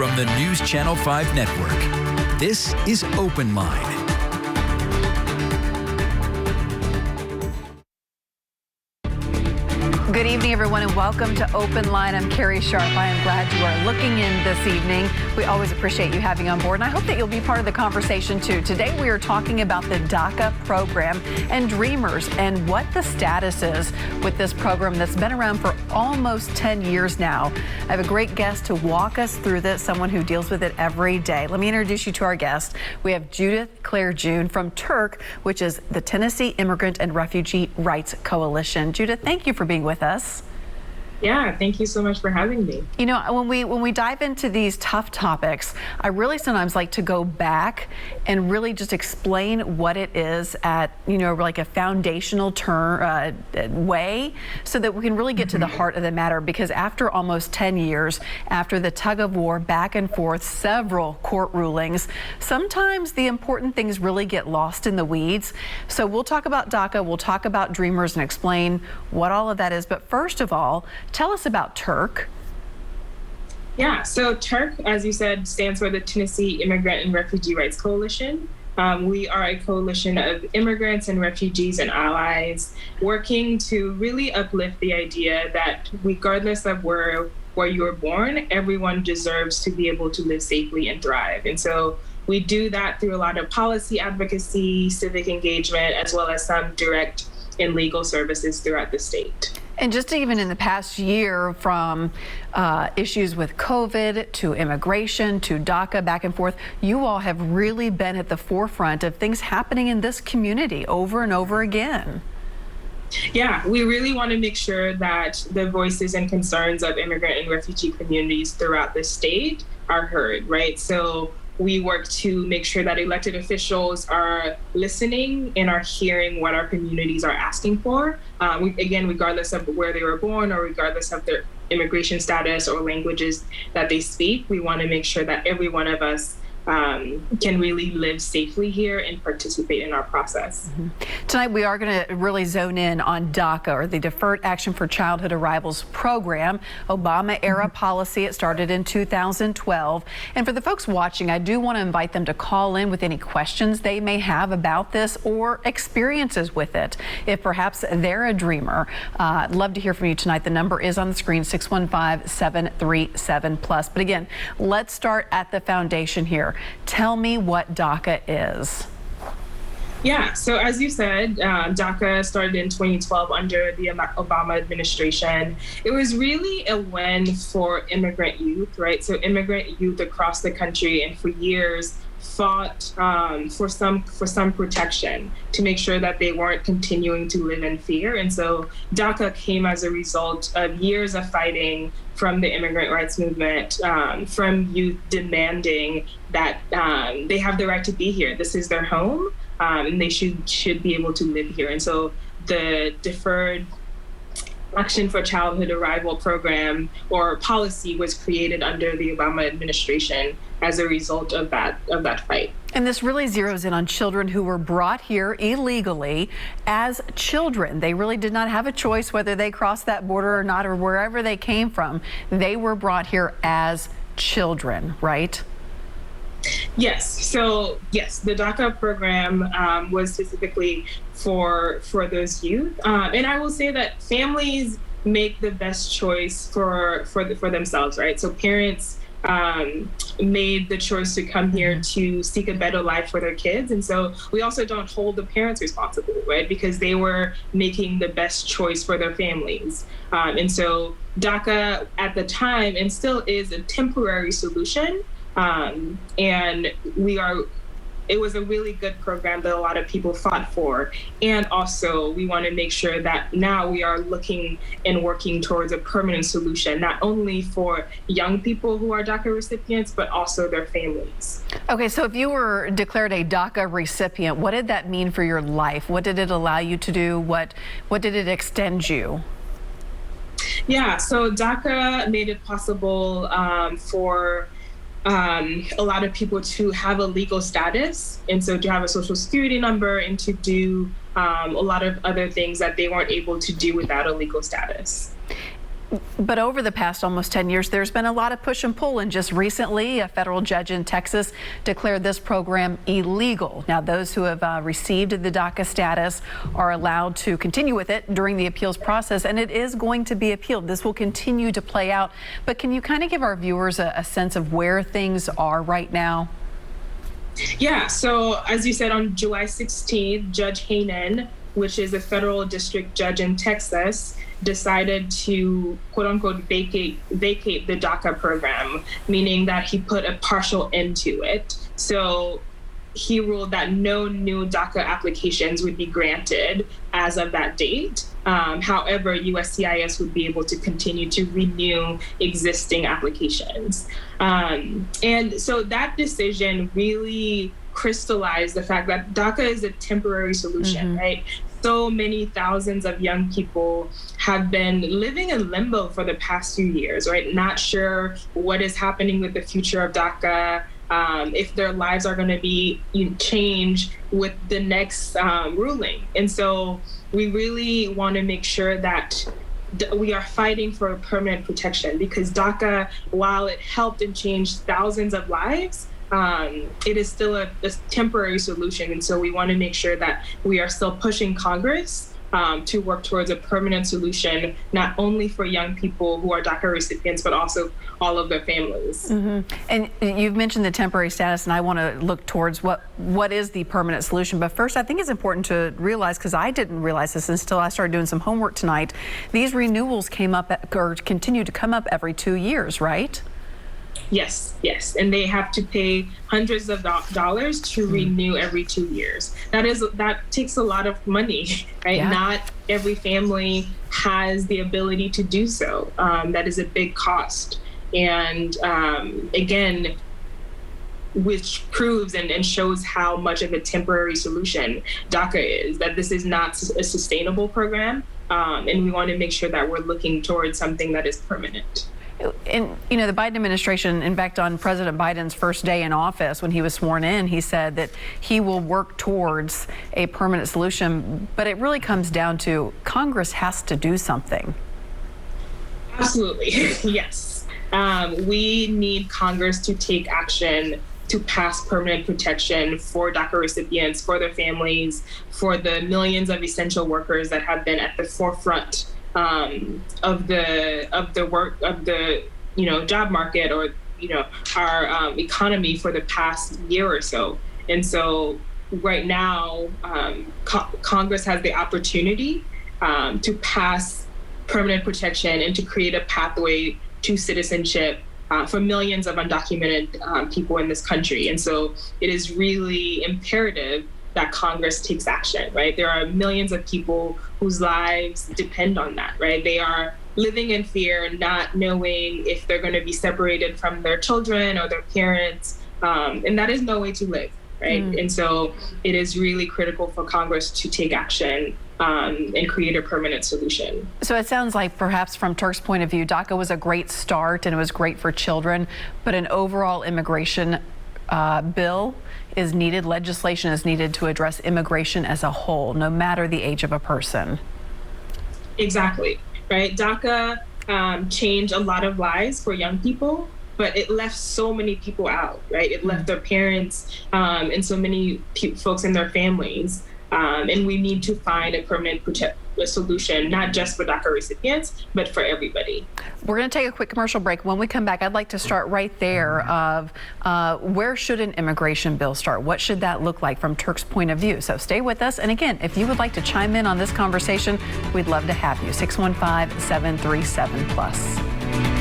from the News Channel 5 network. This is Open Line. Good evening, everyone, and welcome to Open Line. I'm Carrie Sharp. I am glad you are looking in this evening. We always appreciate you having on board, and I hope that you'll be part of the conversation, too. Today, we are talking about the DACA program and Dreamers and what the status is with this program that's been around for almost 10 years now. I have a great guest to walk us through this, someone who deals with it every day. Let me introduce you to our guest. We have Judith Clerijune from TIRRC, which is the Tennessee Immigrant and Refugee Rights Coalition. Judith, thank you for being with us. Yeah, thank you so much for having me. You know, when we dive into these tough topics, I really sometimes like to go back and really just explain what it is at, you know, like a foundational way, so that we can really get to the heart of the matter. Because after almost 10 years, after the tug of war back and forth, several court rulings, sometimes the important things really get lost in the weeds. So we'll talk about DACA, we'll talk about Dreamers and explain what all of that is. But first of all, tell us about TIRRC. Yeah, so TIRRC, as you said, stands for the Tennessee Immigrant and Refugee Rights Coalition. We are a coalition of immigrants and refugees and allies working to really uplift the idea that regardless of where you were born, everyone deserves to be able to live safely and thrive. And so we do that through a lot of policy advocacy, civic engagement, as well as some direct and legal services throughout the state. And just even in the past year, from issues with COVID to immigration to DACA, back and forth, you all have really been at the forefront of things happening in this community over and over again. Yeah, we really want to make sure that the voices and concerns of immigrant and refugee communities throughout the state are heard, right? So we work to make sure that elected officials are listening and are hearing what our communities are asking for. Again, regardless of where they were born or regardless of their immigration status or languages that they speak, we want to make sure that every one of us can really live safely here and participate in our process. Mm-hmm. Tonight, we are going to really zone in on DACA, or the Deferred Action for Childhood Arrivals program, Obama-era policy. It started in 2012. And for the folks watching, I do want to invite them to call in with any questions they may have about this or experiences with it. If perhaps they're a dreamer, I'd love to hear from you tonight. The number is on the screen, 615-737+. But again, let's start at the foundation here. Tell me what DACA is. Yeah, so as you said, DACA started in 2012 under the Obama administration. It was really a win for immigrant youth, right? So immigrant youth across the country, and for years fought for some protection to make sure that they weren't continuing to live in fear. And so DACA came as a result of years of fighting from the immigrant rights movement, from youth demanding that they have the right to be here. This is their home, and they should be able to live here. And so the Deferred Action for Childhood Arrival program or policy was created under the Obama administration as a result of that fight. And this really zeroes in on children who were brought here illegally as children. They really did not have a choice whether they crossed that border or not, or wherever they came from. They were brought here as children, right? Yes. So yes, the DACA program was specifically for those youth, and I will say that families make the best choice for themselves, right? So parents made the choice to come here to seek a better life for their kids, and so we also don't hold the parents responsible, right? Because they were making the best choice for their families, and so DACA at the time and still is a temporary solution. And it was a really good program that a lot of people fought for. And also we want to make sure that now we are looking and working towards a permanent solution, not only for young people who are DACA recipients, but also their families. Okay, so if you were declared a DACA recipient, what did that mean for your life? What did it allow you to do? What did it extend you? Yeah, so DACA made it possible for a lot of people to have a legal status, and so to have a social security number and to do a lot of other things that they weren't able to do without a legal status. But over the past almost 10 years, there's been a lot of push and pull, and just recently, a federal judge in Texas declared this program illegal. Now, those who have received the DACA status are allowed to continue with it during the appeals process, and it is going to be appealed. This will continue to play out. But can you kind of give our viewers a sense of where things are right now? Yeah, so as you said, on July 16th, Judge Hanen, which is a federal district judge in Texas, decided to, quote unquote, vacate the DACA program, meaning that he put a partial end to it. So he ruled that no new DACA applications would be granted as of that date. However, USCIS would be able to continue to renew existing applications. And so that decision really crystallized the fact that DACA is a temporary solution, right? So many thousands of young people have been living in limbo for the past few years, right? Not sure what is happening with the future of DACA, if their lives are going to be changed with the next ruling. And so we really want to make sure that we are fighting for permanent protection, because DACA, while it helped and changed thousands of lives, it is still a temporary solution. And so we want to make sure that we are still pushing Congress to work towards a permanent solution, not only for young people who are DACA recipients, but also all of their families. And you've mentioned the temporary status, and I want to look towards what is the permanent solution. But first, I think it's important to realize, because I didn't realize this until I started doing some homework tonight, these renewals came up or continue to come up every 2 years, right? Yes. And they have to pay hundreds of dollars to renew every 2 years. That takes a lot of money, right? Yeah. Not every family has the ability to do so. That is a big cost. And again, which proves and shows how much of a temporary solution DACA is, that this is not a sustainable program. And we want to make sure that we're looking towards something that is permanent. And, the Biden administration, in fact, on President Biden's first day in office, when he was sworn in, he said that he will work towards a permanent solution. But it really comes down to Congress has to do something. Absolutely. Yes. We need Congress to take action to pass permanent protection for DACA recipients, for their families, for the millions of essential workers that have been at the forefront of the job market, or our economy for the past year or so. And so right now, Congress has the opportunity to pass permanent protection and to create a pathway to citizenship for millions of undocumented people in this country. And so it is really imperative that Congress takes action, right? There are millions of people whose lives depend on that, right? They are living in fear, not knowing if they're going to be separated from their children or their parents. And that is no way to live, right? And so it is really critical for Congress to take action and create a permanent solution. So it sounds like perhaps from TIRRC's point of view, DACA was a great start and it was great for children, but an overall immigration bill is needed, legislation is needed to address immigration as a whole, no matter the age of a person. Exactly, right? DACA changed a lot of lives for young people, but it left so many people out, right? It left their parents and so many folks and their families. And we need to find a permanent solution, not just for DACA recipients, but for everybody. We're going to take a quick commercial break. When we come back, I'd like to start right there of where should an immigration bill start? What should that look like from TIRRC's point of view? So stay with us. And again, if you would like to chime in on this conversation, we'd love to have you. 615-737-PLUS.